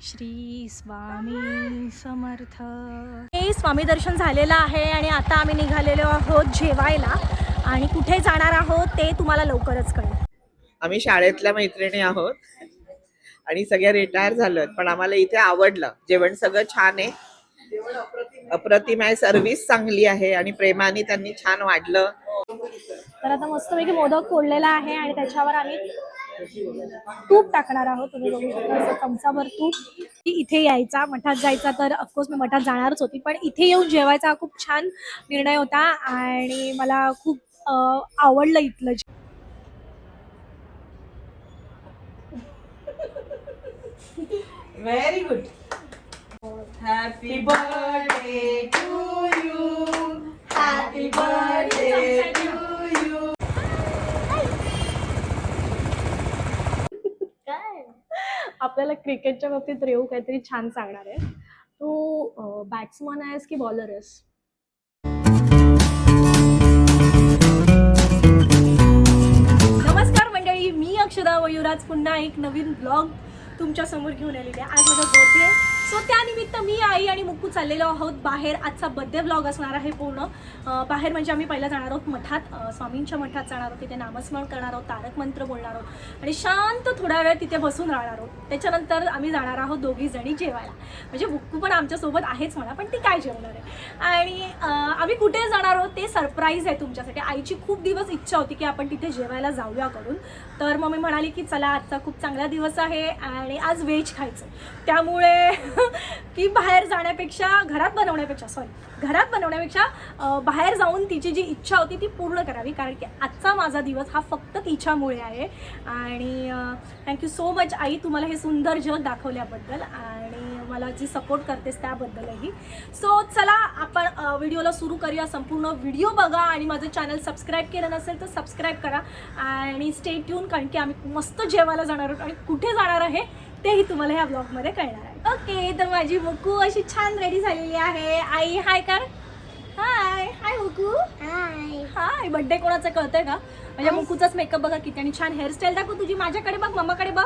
श्री स्वामी समर्थ। हे स्वामी दर्शन झालेलं आहे आणि आता आम्ही निघालेलो आहोत जेवायला आणि कुठे जाणार आहोत ते तुम्हाला लवकरच कळेल। आम्ही शाळेतल्या मैत्रिणी आहोत आणि सगळ्या रिटायर झालोत, पण आम्हाला इथे आवडलं। जेवण सगळं छान आहे, अप्रतिम आहे, सर्व्हिस चांगली आहे आणि प्रेमाने त्यांनी छान वाढलं। तर आता मस्तपैकी मोदक फोडलेला आहे आणि त्याच्यावर आम्ही तूप टाकणार आहोत। तुम्ही बघू शकता असं चमचाभर तूप। इथे यायचा, मठात जायचा तर ऑफकोर्स मी मठात जाणारच होती, पण इथे येऊन जेवायचा खूप छान निर्णय होता आणि मला खूप आवडलं इथलं। Very good. Happy birthday to you, happy birthday to you. आपल्याला क्रिकेटच्या बाबतीत रेऊ काहीतरी छान सांगणार आहे। तू बॅट्समन आहेस की बॉलर आहेस? नमस्कार मंडळी, मी अक्षदा वयुराज पुन्हा एक नवीन ब्लॉग तुमच्या समोर घेऊन आलेली आहे। आज माझा बर्थडे आहे, सो त्यानिमित्त मी, आई आणि मुक्कू चाललेलो आहोत बाहेर। आजचा बर्थडे ब्लॉग असणार आहे पूर्ण बाहेर, म्हणजे आम्ही पहिला जाणार आहोत मठात, स्वामींच्या मठात जाणार आहोत। तिथे नामस्मरण करणार आहोत, तारक मंत्र बोलणार आहोत आणि शांत थोडा वेळ तिथे बसून राहणार आहोत। त्याच्यानंतर आम्ही जाणार आहोत दोघी जणी जेवायला, म्हणजे मुक्कू पण आमच्यासोबत आहेच म्हणा, पण ती काय जेवणार आहे आणि आम्ही कुठे जाणार आहोत ते सरप्राईज आहे तुमच्यासाठी। आईची खूप दिवस इच्छा होती की आपण तिथे जेवायला जाऊया करून, तर मग मी म्हणाली की चला आजचा खूप चांगला दिवस आहे आणि आज व्हेज खायचं, त्यामुळे की बाहेर जाण्यापेक्षा घरात बनवण्यापेक्षा बाहेर जाऊन तिची जी इच्छा होती ती पूर्ण करावी, कारण की आजचा माझा दिवस हा फक्त तिच्यामुळे आहे। आणि थँक्यू सो मच आई, तुम्हाला हे सुंदर जग दाखवल्याबद्दल आणि मला जी सपोर्ट करतेस त्याबद्दलही। सो चला आपण व्हिडिओला सुरू करूया। संपूर्ण व्हिडिओ बघा आणि माझं चॅनल सबस्क्राईब केलं नसेल तर सबस्क्राईब करा आणि स्टे ट्यून, कारण की आम्ही मस्त जेवायला जाणार आहोत आणि कुठे जाणार आहे तेही तुम्हाला ह्या ब्लॉगमध्ये कळणार आहे। ओके, तर माझी मुक्कू अशी छान रेडी झालेली आहे। आई हाय कर, हाय हाय मुक्कू, हाय हाय। बर्थडे कोणाचा कळतंय का? म्हणजे मुक्कूचाच मेकअप बघा किती आणि छान हेअरस्टाईल दाखव तुझी। माझ्याकडे बघ, मम्माकडे बघ,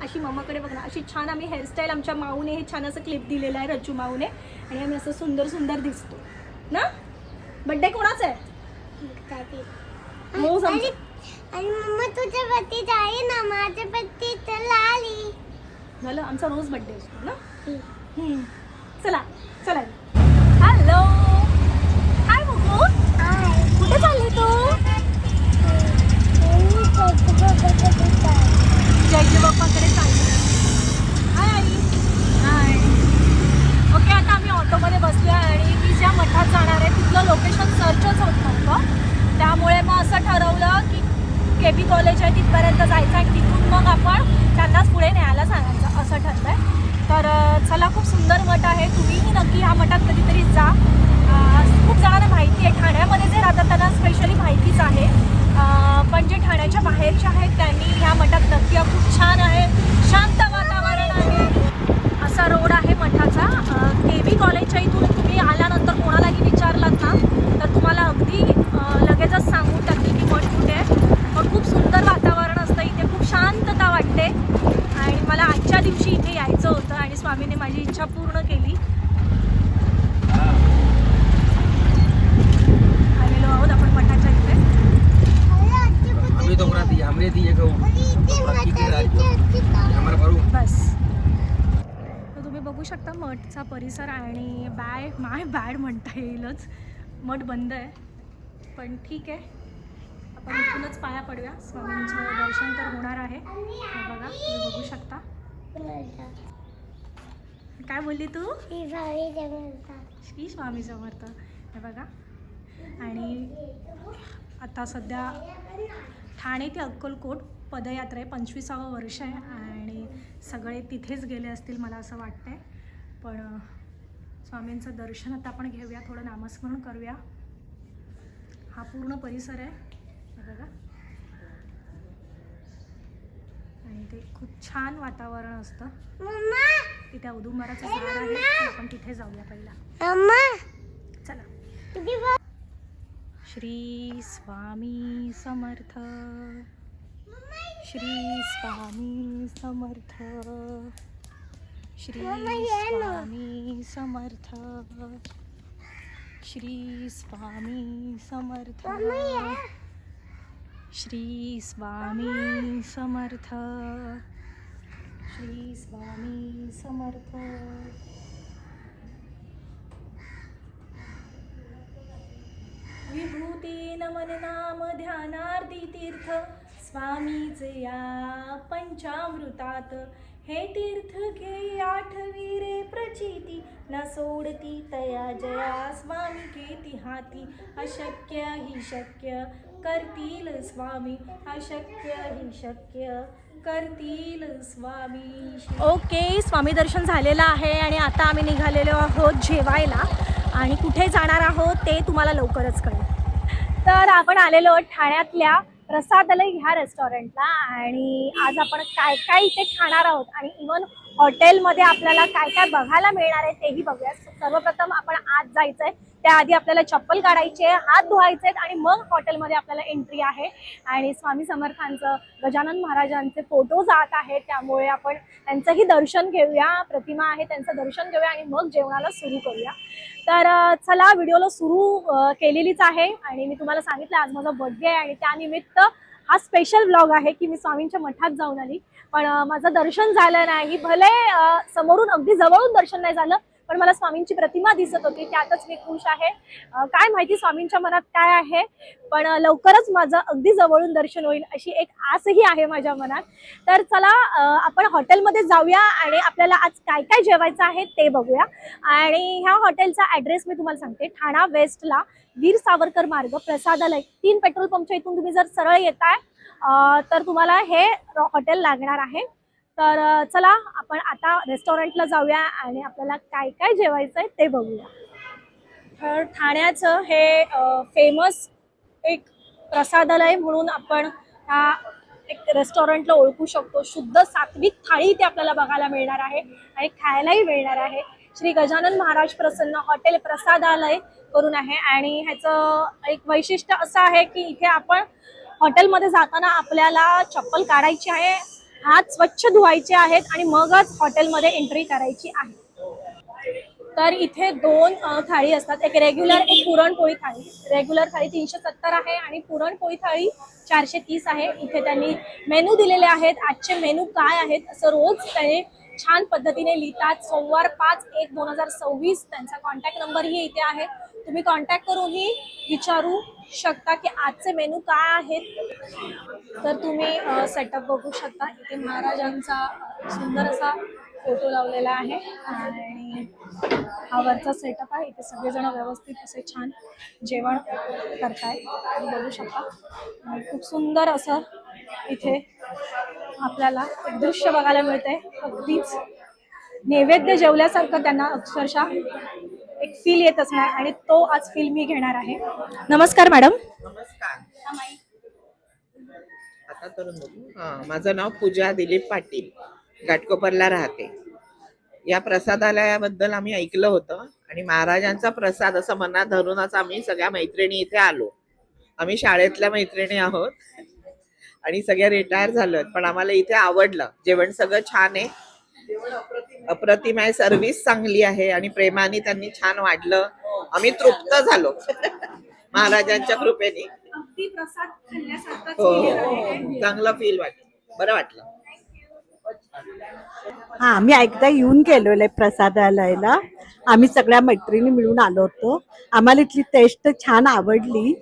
अशी मम्माकडे बघ ना, अशी छान आम्ही हेअरस्टाईल आमच्या माऊने हे छान असं क्लिप दिलेलं आहे, रज्जू माऊने, आणि आम्ही असं सुंदर सुंदर दिसतो ना। बर्थडे कोणाचा आहे? आणि मम्मा तुझ्या बर्थडे आहे ना, माझ्या बर्थडे तर आली झालं, आमचा रोज बर्थडे असतो ना। चला चला। हॅलो, हाय मुक्कू, हाय। कुठे चालली तू? जयजी बाप्पाकडे चालली। हाय आई, हाय। ओके, आता आम्ही ऑटोमध्ये बसलो आहे आणि मी ज्या मठात जाणार आहे तिथलं लोकेशन सर्चच होत नव्हतं, त्यामुळे मग असं ठरवलं की KB कॉलेज आहे तिथपर्यंत जायचं आणि तिथून मग आपण त्यांनाच पुढे न्यायला सांगायचं, असं ठरलं आहे। तर चला, खूप सुंदर मठ आहे, तुम्हीही नक्की ह्या मठात कधीतरी जा। खूप जणांना माहिती आहे, ठाण्यामध्ये जे राहतात त्यांना स्पेशली माहितीच आहे, पण जे ठाण्याच्या बाहेरचे आहेत त्यांनी ह्या मठात नक्की, खूप छान आहे, शांत वातावरण आहे। असा रोड आहे मठाचा। KB कॉलेजच्या इथून तुम्ही आल्यानंतर कोणालाही विचारलात ना तर तुम्हाला अगदी लगेचच सांगून टाकतील की मठ कुठे आहे। पण खूप सुंदर वातावरण असतं इथे, खूप शांतता वाटते आणि मला आजच्या दिवशी इथे यायचं होतं आणि स्वामीने माझी इच्छा पूर्ण केली। आलेलो आहोत आपण मठाच्या इथे। बस, तर तुम्ही बघू शकता मठचा परिसर आणि माय बॅड म्हणता येईलच, मठ बंद आहे, पण ठीक आहे, आपण इथूनच पाया पडूया। स्वामींचं दर्शन तर होणार आहे। हे बघा, तुम्ही बघू शकता। काय बोलली तू? श्री स्वामी समर्थ। हे बघा, आणि आता सध्या ठाणे ते अक्कलकोट पदयात्रा आहे, 25वं वर्ष आहे आणि सगळे तिथेच गेले असतील मला असं वाटतंय। पण स्वामींचं दर्शन आता आपण घेऊया, थोडं नामस्मरण करूया। हा पूर्ण परिसर आहे, हे बघा, आणि ते खूप छान वातावरण असतं। तिथे औदुंबराचं झाड आहे, तर आपण तिथे जाऊया पहिला, चला। श्री स्वामी समर्थ, श्री स्वामी समर्थ। श्री मम्मा ये ना. स्वामी समर्थ. श्री स्वामी समर्थ. मम्मा ये. श्री स्वामी समर्थ. श्री स्वामी समर्थ. विभूती नमन नाम ध्यानार्धी तीर्थ स्वामीचे या पंचामृतात. हे तीर्थ घे आठवी रे प्रचिती न सोडती तया जया स्वामी घेती हाती. अशक्य ही शक्य करतील स्वामी. अशक्य ही शक्य करतील स्वामी. ओके, स्वामी दर्शन झालेलं आहे आणि आता आम्ही निघालेलो आहोत जेवायला. आणि कुठे जाणार आहोत ते तुम्हाला लवकरच कळेल. तर आपण आलेलो आहोत ठाण्यातल्या प्रसादालय ह्या रेस्टॉरंटला आणि आज आपण काय काय इथे खाणार आहोत आणि इवन हॉटेलमध्ये आपल्याला काय काय बघायला मिळणार आहे तेही बघूया. सर्वप्रथम आपण आज जायचं आहे, त्याआधी आपल्याला चप्पल काढायची आहे, हात धुवायचे आहेत आणि मग हॉटेलमध्ये आपल्याला एंट्री आहे. आणि स्वामी समर्थांचं, गजानन महाराजांचे फोटो जात आहेत, त्यामुळे आपण त्यांचंही दर्शन घेऊया. प्रतिमा आहे त्यांचं दर्शन घेऊया आणि मग जेवणाला सुरू करूया. तर चला, व्हिडिओला सुरू केलेलीच आहे आणि मी तुम्हाला सांगितलं आज माझा बर्थडे आहे आणि त्यानिमित्त हा स्पेशल व्लॉग आहे की मी स्वामींच्या मठात जाऊन आली. पण माझं दर्शन झालं नाही. भले समोरून अगदी जवळून दर्शन नाही झालं, पण मला स्वामींची प्रतिमा दिसत होती, त्यातच मी खुश आहे. काय माहिती स्वामींच्या मनात काय आहे, पण लवकरच माझं अगदी जवळून दर्शन होईल अशी एक आसही आहे माझ्या मनात. तर चला, आपण हॉटेलमध्ये जाऊया आणि आपल्याला आज काय काय जेवायचं आहे ते बघूया. आणि ह्या हॉटेलचा ॲड्रेस मी तुम्हाला सांगते. ठाणा वेस्टला वीर सावरकर मार्ग प्रसादालय 3 पेट्रोल पंपच्या इथून तुम्ही जर सरळ येताय तर तुम्हाला हे हॉटेल लागणार आहे. तर चला, आपण आता रेस्टॉरंटला जाऊया आणि आपल्याला काय काय जेवायचं आहे ते बघूया. तर ठाण्याचं हे फेमस एक प्रसादालय म्हणून आपण ह्या एक रेस्टॉरंटला ओळखू शकतो. शुद्ध सात्विक थाळी इथे आपल्याला बघायला मिळणार आहे आणि खायलाही मिळणार आहे. श्री गजानन महाराज प्रसन्न हॉटेल प्रसादालय करून आहे आणि ह्याचं एक वैशिष्ट्य असं आहे की इथे आपण हॉटेलमध्ये जाताना आपल्याला चप्पल काढायची आहे, हात स्वच्छ धुवायचे आहेत आणि मगच हॉटेलमध्ये एंट्री करायची आहे. तर इथे 2 थाळी असतात, एक रेग्युलर, एक पुरणपोळी थाळी. रेग्युलर थाळी 370 आहे आणि पुरणपोळी थाळी 430 आहे. इथे त्यांनी मेनू दिलेले आहेत. आजचे मेनू काय आहेत असं रोज त्याने छान पद्धतीने लिहितात. सोमवार 5/1/2026 त्यांचा कॉन्टॅक्ट नंबरही इथे आहे. तुम्ही कॉन्टॅक्ट करूनही विचारू शकता की आजचे मेनू काय आहेत. तर तुम्ही सेटअप बघू शकता. इथे महाराजांचा सुंदर असा फोटो लावलेला आहे आणि हा वरचा सेटअप आहे. इथे सगळेजण व्यवस्थित असे छान जेवण करताय बघू शकता. खूप सुंदर असं इथे आपल्याला एक दृश्य बघायला मिळतंय. अगदीच नैवेद्य जेवल्यासारखं त्यांना अक्षरशः एक फील येत असणार आणि तो आज फील मी घेणार आहे. नमस्कार मॅडम. नमस्कार. आता करून बघू. माझं नाव पूजा दिलीप पाटील, घाटकोपरला राहते. या प्रसादालयाबद्दल आम्ही ऐकलं होतं आणि महाराजांचा प्रसाद असं मनात धरूनच आम्ही सगळ्या मैत्रिणी इथे आलो. आम्ही शाळेतल्या मैत्रिणी आहोत आणि सगळ्या रिटायर झालोत, पण आम्हाला इथे आवडलं. जेवण सगळं छान आहे, अप्रतिम आहे, सर्व्हिस चांगली आहे आणि प्रेमाने त्यांनी छान वाढलं. आम्ही तृप्त झालो महाराजांच्या कृपेने. अगदी प्रसाद खाल्ल्यासारखं हो, चांगलं फील वाटलं, बरं वाटलं. हा, आम्ही एकदा येऊन गेलेलो आहे प्रसादालयाला. आम्ही सगळ्या मैत्रिणी मिळून आलो होतो. आम्हाला इथली टेस्ट छान आवडली.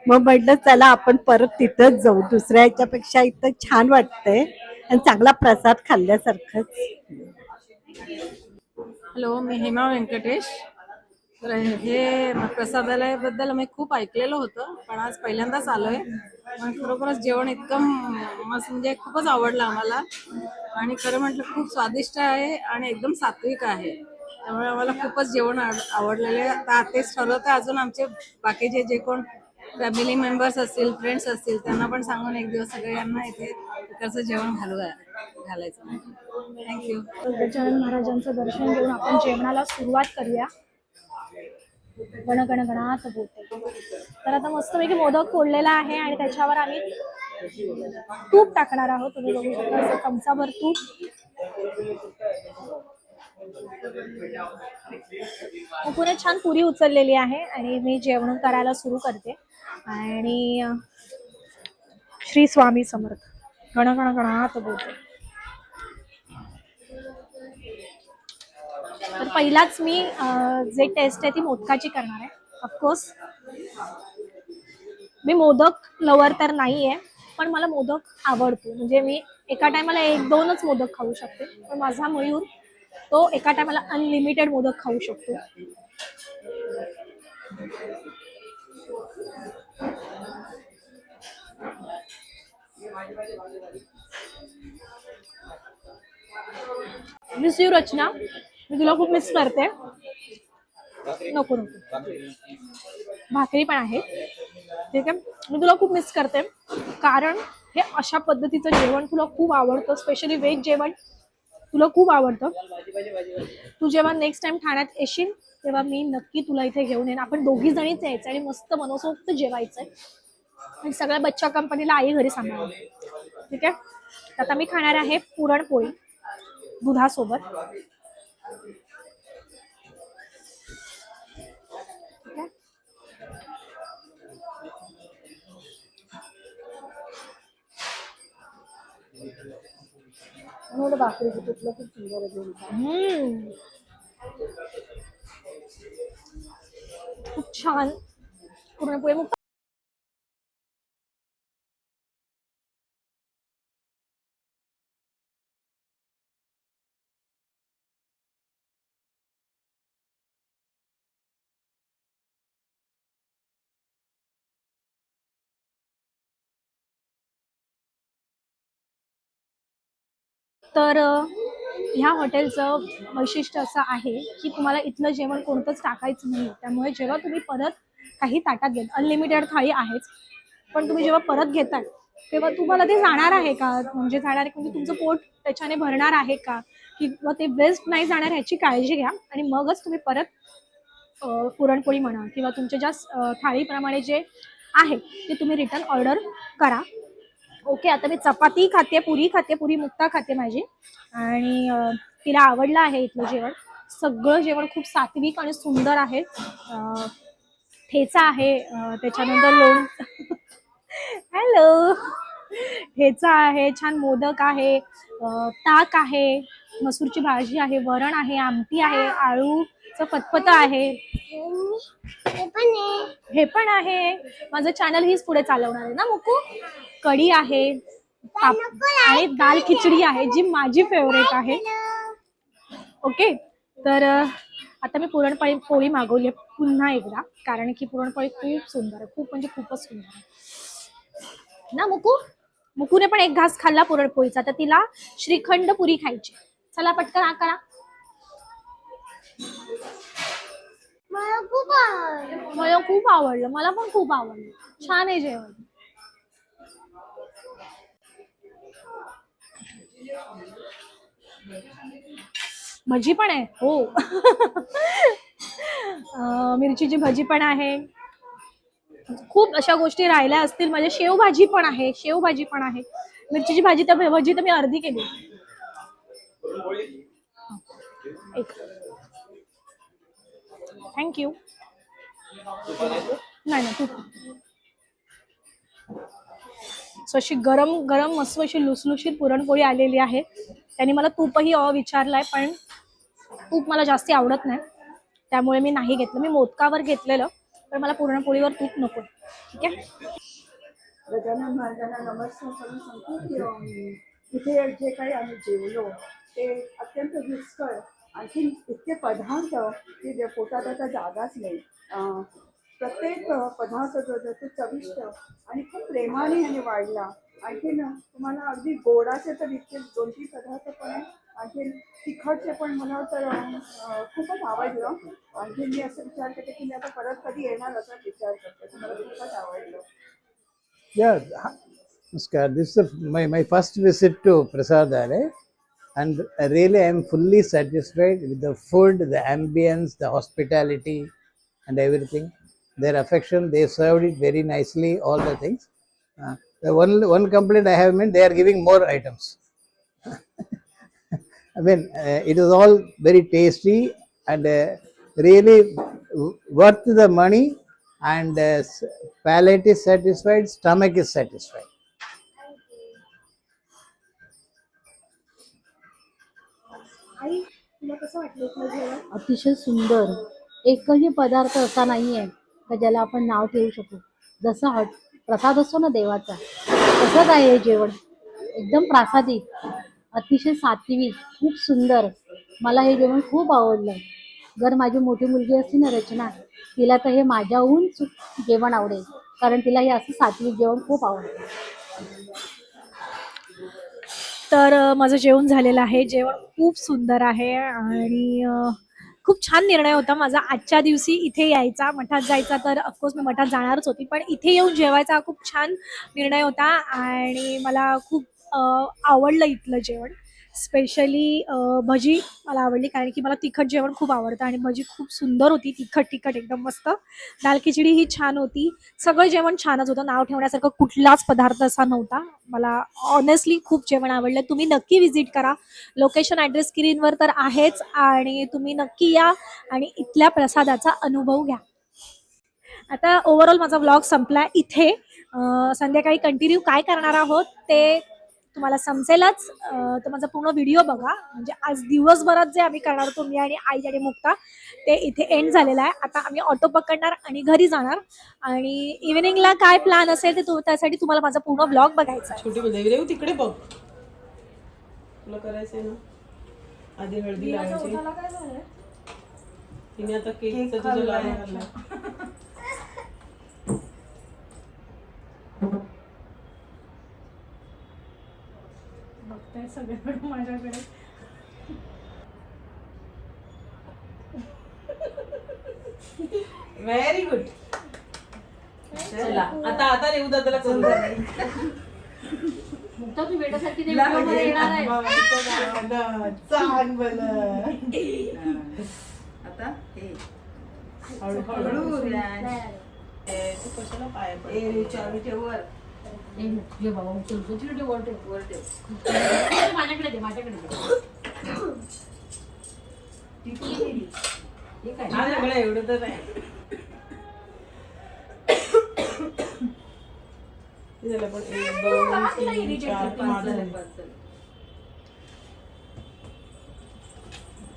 मग म्हटलं चला आपण परत तिथंच जाऊ. दुसऱ्या ह्याच्यापेक्षा इथं छान वाटतंय आणि चांगला प्रसाद खाल्ल्यासारखंच. हॅलो, मी हेमा व्यंकटेश. तर हे प्रसादालयाबद्दल आम्ही खूप ऐकलेलं होतं, पण आज पहिल्यांदाच आलोय. पण खरोखरच जेवण इतकं मस्त, म्हणजे खूपच आवडलं आम्हाला. आणि खरं म्हटलं खूप स्वादिष्ट आहे आणि एकदम सात्विक आहे. त्यामुळे आम्हाला खूपच जेवण आवडलेले. आता तेच ठरवतं अजून आमचे बाकीचे जे कोण फॅमिली मेंबर्स असतील, फ्रेंड्स असतील, त्यांना पण सांगून एक दिवस सगळ्यांना इथे इकडचं जेवण घालायचं. थँक्यू. गजानन महाराजांचं दर्शन घेऊन आपण जेवणाला सुरुवात करूया. गण गण गणात बोलते. तर आता मस्तपैकी मोदक फोडलेला आहे आणि त्याच्यावर आम्ही तूप टाकणार आहोत. तुम्ही बघू शकता असं चमचाभर तूप. मुकुने छान पुरी उचललेली आहे आणि मी जेवण करायला सुरू करते. आणि श्री स्वामी समर्थ. गण गण गणात बोलते. तर पहिलाच मी जे टेस्ट आहे ती मोदकाची करणार आहे. ऑफकोर्स मी मोदक लवर तर नाहीये, पण मला मोदक आवडतो. म्हणजे मी एका टायमाला 1-2च मोदक खाऊ शकते, पण माझा मयूर तो एका टायमाला अनलिमिटेड मोदक खाऊ शकतो. मिस यू रचना, मी तुला खूप मिस करते. नको नको, भाकरी पण आहे. ठीक आहे, मी तुला खूप मिस करते, कारण हे अशा पद्धतीचं जेवण तुला खूप आवडतं. स्पेशली व्हेज जेवण तुला खूप आवडतं. तू जेव्हा नेक्स्ट टाइम ठाण्यात येशील तेव्हा मी नक्की तुला इथे घेऊन येईन. आपण दोघी जणीच यायचं आणि मस्त मनसोक्त जेवायचंय आणि सगळ्या बच्चा कंपनीला आई घरी सांभाळून. ठीक आहे, आता मी खाणार आहे पुरणपोळी दुधासोबत. ठीक आहे, भाकरीचं पिठलं खूप सुंदर आहे. खूप छान पुरणपोळी. मग तर ह्या हॉटेलचं वैशिष्ट्य असं आहे की तुम्हाला इथलं जेवण कोणतंच टाकायचं नाही. त्यामुळे जेव्हा तुम्ही परत काही ताटात घेत, अनलिमिटेड थाळी आहेच, पण तुम्ही जेव्हा परत घेताय तेव्हा तुम्हाला ते जाणार आहे का, म्हणजे जाणार आहे म्हणजे तुमचं पोट त्याच्याने भरणार आहे का, किंवा ते वेस्ट नाही जाणार ह्याची काळजी घ्या. आणि मगच तुम्ही परत पुरणपोळी म्हणा किंवा तुमच्या ज्या थाळीप्रमाणे जे आहे ते तुम्ही रिटर्न ऑर्डर करा. ओके, आता मी चपाती खाते, पुरी मुक्ता खाते माझी, आणि तिला आवडलं आहे इथलं जेवण. सगळं जेवण खूप सात्विक आणि सुंदर आहे. ठेचा आहे, त्याच्यानंतर हॅलो, ठेचा आहे, छान मोदक आहे, ताक आहे, मसूरची भाजी आहे, वरण आहे, आमटी आहे, आळूचं फतफत आहे, हे पण आहे. माझं चॅनल हीच पुढे चालवणार आहे ना मुकू. कढी आहे आणि दाल खिचडी आहे जी माझी फेवरेट आहे. ओके, तर आता मी पुरणपोळी मागवली पुन्हा एकदा, कारण की पुरणपोळी खूप सुंदर आहे, खूप म्हणजे खूपच सुंदर आहे ना मुकू. मुकूने पण एक घास खाल्ला पुरणपोळीचा, तर तिला श्रीखंड पुरी खायची. चला पटकन आ करा. मला खूप आवडलं. मला खूप आवडलं, मला पण खूप आवडलं. छान आहे जेवण. भजी पण आहे हो. मिरचीची भजी पण आहे. खूप अशा गोष्टी राहिल्या असतील. माझ्या शेवभाजी पण आहे, मिरचीची भजी तर मी अर्धी केली. थँक्यू. नाही तू. सो अशी गरम गरम मस्त अशी लुसलुशीत पुरणपोळी आलेली आहे. त्यांनी मला तूपही विचारलाय, पण तूप मला जास्ती आवडत नाही, त्यामुळे मी नाही घेतलं. मी मोदकावर घेतलेलं, पण मला पुरणपोळीवर तूप नको. ठीक आहे. गजानन महाराजांना नमस्कार करून सांगतो की इथे जे काही आम्ही जेवलो ते अत्यंत रुचकर, आणखी इतके पदार्थ की पोटात आता जागाच नाही. प्रत्येक पदार्थ जो तो चविष्ट आणि खूप प्रेमाने ह्याने वाढला. आणखीन तुम्हाला अगदी गोडाचे तर इतके 2-3 पदार्थ पण आहे, आणखीन तिखटचे पण मला तर खूपच आवडलं. आणखीन मी असं विचार करते की मी आता परत कधी येणार असा विचार करते. मला खूपच आवडलं. Yeah, Namaskar. This is my first visit to Prasadalaya, and really I am fully satisfied with the food, the ambience, the hospitality, and everything. Their affection, they served it very nicely, all the things. The one complaint I have made, they are giving more items. I mean, it was all very tasty and really worth the money, and palate is satisfied, stomach is satisfied. आई तुला कसं वाटलं इथलं जेवण? अतिशय सुंदर. एकही पदार्थ असा नाही आहे का ज्याला आपण नाव ठेवू शकू. जसं प्रसाद असतो ना देवाचा, तसंच आहे हे जेवण. एकदम प्रासादिक, अतिशय सात्विक, खूप सुंदर. मला हे जेवण खूप आवडलं. जर माझी मोठी मुलगी असती ना रचना, तिला तर हे माझ्याहून जेवण आवडेल, कारण तिला हे असं सात्विक जेवण खूप आवडतं. तर माझं जेवण झालेलं आहे. जेवण खूप सुंदर आहे आणि खूप छान निर्णय होता माझा आजच्या दिवशी इथे यायचा. मठात जायचा तर ऑफकोर्स मी मठात जाणारच होती, पण इथे येऊन जेवायचा हा खूप छान निर्णय होता आणि मला खूप आवडलं इथलं जेवण. स्पेशली भजी मला आवडली, कारण की मला तिखट जेवण खूप आवडतं आणि भजी खूप सुंदर होती, तिखट एकदम मस्त. दाल खिचडी ही छान होती. सगळं जेवण छानच होतं. नाव ठेवण्यासारखं कुठलाच पदार्थ असा नव्हता. मला ऑनेस्टली खूप जेवण आवडलं. तुम्ही नक्की व्हिजिट करा. लोकेशन ॲड्रेस स्क्रीनवर तर आहेच आणि तुम्ही नक्की या आणि इथल्या प्रसादाचा अनुभव घ्या. आता ओव्हरऑल माझा व्लॉग संपला इथे. संध्याकाळी कंटिन्यू काय करणार आहोत ते तुम्हाला समजेलच. तर माझा पूर्ण व्हिडिओ बघा. म्हणजे आज दिवसभरात जे आम्ही करणार होतो मी आणि आई आणि मुक्ता, ते इथे एंड झालेलं आहे. आता आम्ही ऑटो पकडणार आणि घरी जाणार आणि इव्हिनिंगला काय प्लॅन असेल ते त्यासाठी तुम्हाला माझा पूर्ण व्लॉग बघायचा आहे. छोटी देऊ तिकडे बघ, तुला करायचंय ना. आधी हळदी लावायची. तिने आता केकचं तुझं लावलं. बघताय सगळ्याकडे माझ्याकडे. Very good. चला आता रेऊ दादाला करू द्या. मुक्ता तू बेटासाठी ते व्हिडिओमध्ये येणार आहे. आता हे हळूहळू तू कशाला पाय वर ये बाबा उचल उचल वर ठेव. माझ्याकडे दे. हे काय माझ्याकडे एवढं तर नाही. झालं पण 1 2 3 4 5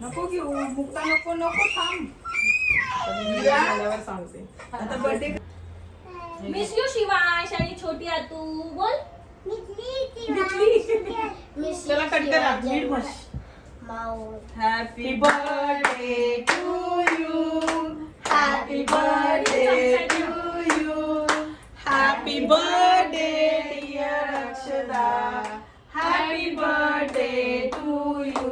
नको घेऊ. मुक्ता नको थांब. झाल्यावर सांगते. आता बर्थडे मिस यू शिवांश आणि छोटी आतू बोल. चला कट करा. नीट बस. Happy birthday to you. Happy birthday to you. Happy birthday dear Akshada. Happy birthday to you.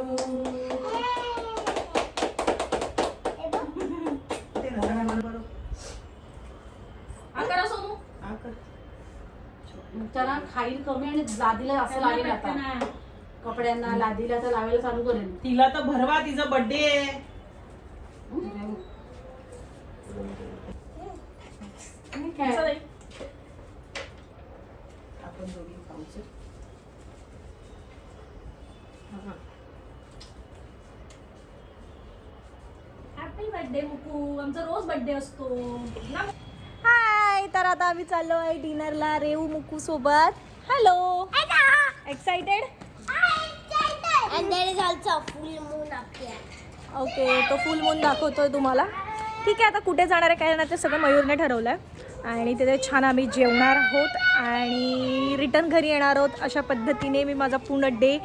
त्याला खाईल कमी आणि लादीला असं लावेल. आता कपड्यांना लादीला तर लावायला चालू करेल. तिला तर भरवा, तिचा बर्थडे आहे. आपण दोघी खाऊच. Happy birthday मुकू. आमचा रोज बर्थडे असतो. हाय, तर आता आम्ही चाललो आहे डिनरला रेऊ मुकू सोबत. Hello, excited? And there is also a full moon up here. Okay, तो फुल मून दाखवतोय तुम्हाला. ठीक आहे, आता कुठे जाणार आहे काय ना ते सगळं मयूरने ठरवलं आहे आणि तिथे छान आम्ही जेवणार आहोत आणि रिटर्न घरी येणार आहोत. अशा पद्धतीने मी माझा पूर्ण डे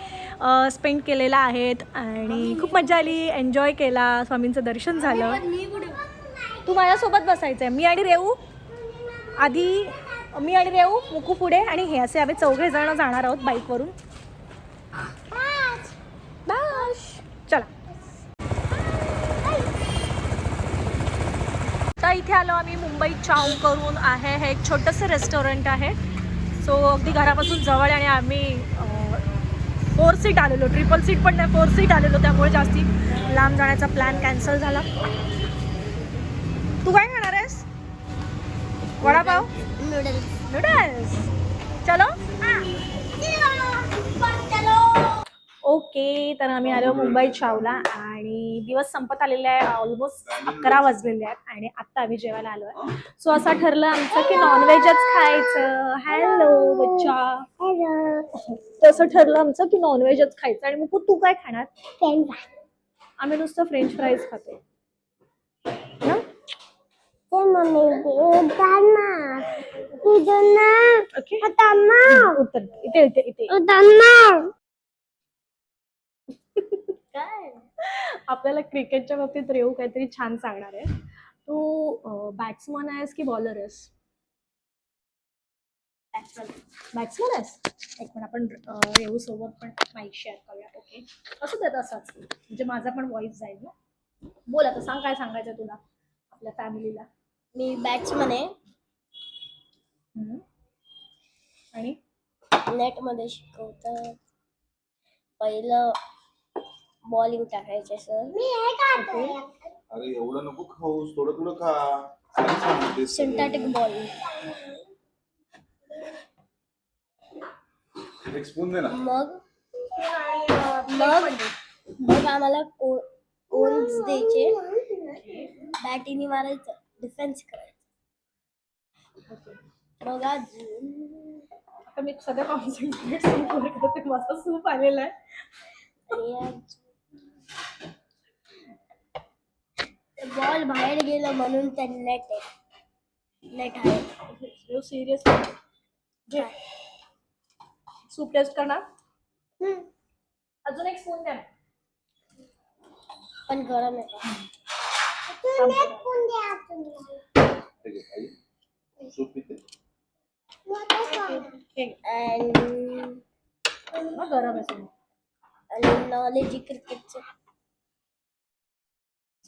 स्पेंड केलेला आहे आणि खूप मजा आली. एन्जॉय केला. स्वामींचं दर्शन झालं. तू माझ्यासोबत बसायचं आहे. मी आणि रेऊ आधी, मी आणि रेऊ, मुकू पुढे आणि हे असे आम्ही 4 जण जाणार आहोत बाईकवरून. बाश, चला. आता इथे आलो आम्ही मुंबई चाऊ करून आहे. हे एक छोटंसं रेस्टॉरंट आहे. सो अगदी घरापासून जवळ आणि आम्ही 4 सीट आलेलो. 3 सीट पण नाही, 4 सीट आलेलो. त्यामुळे जास्ती लांब जाण्याचा प्लॅन कॅन्सल झाला. तू काय खाणार आहेस? वडापाव, नूडल्स. चलो. ओके, तर आम्ही आलो मुंबई चावला आणि दिवस संपत आलेला आहे. ऑलमोस्ट 11 वाजलेले आहेत आणि आत्ता आम्ही जेवायला आलो आहे. सो असं ठरलं आमचं की नॉनव्हेजच खायचं. हॅलो बच्चा. तसं ठरलं आमचं की नॉनव्हेजच खायचं. आणि मग तू काय खाणार? आम्ही नुसतं फ्रेंच फ्राईज खातो ना. ओके, उत्तर इथे इथे इथे. आपल्याला क्रिकेटच्या बाबतीत रेऊ काहीतरी छान सांगणार आहे. तू बॅट्समन आहेस की बॉलर आहेस? बॅट्समन आहेस. एक मिनिट, आपण रेऊ सोबत पण माईक शेअर करूया. ओके, असं देत असंच म्हणजे माझा पण व्हॉइस जाईल ना. बोल आता, सांग काय सांगायचं तुला आपल्या फॅमिलीला. मी बॅट्समन आहे. आणि नेट मध्ये शिकवतात. पहिलं बॉलिंग टाकायचे सर. अरे एवढं नको खाऊस, थोडं थोडं खा. Synthetic bowling. एक स्पून दे ना. मग आम्हाला कोन्स द्यायचे. बॅटीने मारायचं, डिफेन्स करायचं. मग अजून आता मी सगळं कॉन्सन्ट्रेट सूपवर करते. माझा सूप आलेला आहे. बॉल बाहेर गेलं म्हणून ते नेट आहे. सिरियसली सूप टेस्ट करणार? अजून एक स्पून द्या. पण गरम आहे. सूप पिते. गरम आहे सगळं. आणि नॉलेज क्रिकेटचं.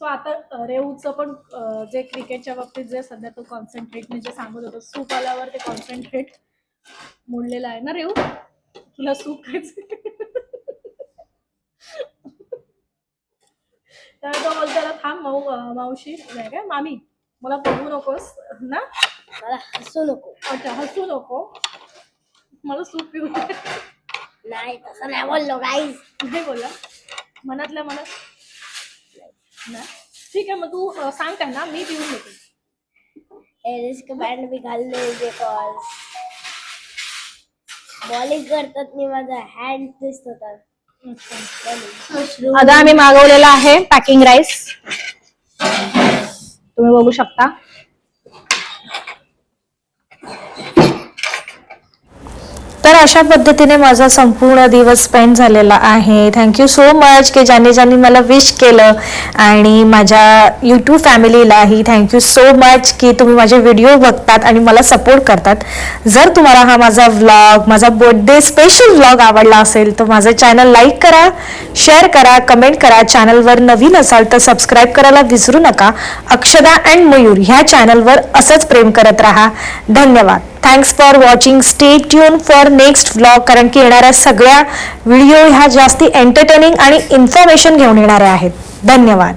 सो आता रेऊचं पण जे क्रिकेटच्या बाबतीत जे सध्या तो कॉन्सन्ट्रेटने जे सांगत होतो, सूप आल्यावर ते कॉन्सन्ट्रेट मोडलेलं आहे ना. रेऊ, तुला सूप खायचं. तर तो बोलतो थांब मावशी नाही काय मामी, मला बघू नकोस ना. मला हसू नको. अच्छा, हसू नको, मला सूप पिऊ दे. नाही तसं नाही बोललो गाईज. नाही बोला, मनातल्या मनात ना. ठीक आहे, मग तू सांग त्यांना, मी पिऊन देते. रिस्क बँड बी घालले बिकॉज बॉलिंग करतात मी माझा हँड दिसत होता. आता आम्ही मागवलेला आहे पॅकिंग राईस, तुम्ही बघू शकता. तर अशा पद्धतीने माझा संपूर्ण दिवस स्पेंड झालेला आहे. थँक्यू सो मच की ज्यांनी मला विश केलं, आणि माझ्या यूट्यूब फॅमिलीलाही थँक्यू सो मच की तुम्ही माझे व्हिडिओ बघतात आणि मला सपोर्ट करतात. जर तुम्हाला हा माझा व्लॉग, माझा बर्थडे स्पेशल व्लॉग आवडला असेल तर माझं चॅनल लाईक करा, शेअर करा, कमेंट करा. चॅनलवर नवीन असाल तर सबस्क्राईब करायला विसरू नका. अक्षदा अँड मयूर ह्या चॅनलवर असंच प्रेम करत राहा. धन्यवाद. Thanks for watching. Stay tune for next vlog, कारण की येणाऱ्या सगळ्या व्हिडिओ ह्या जास्ती एंटरटेनिंग आणि इन्फॉर्मेशन घेऊन येणाऱ्या आहेत. धन्यवाद.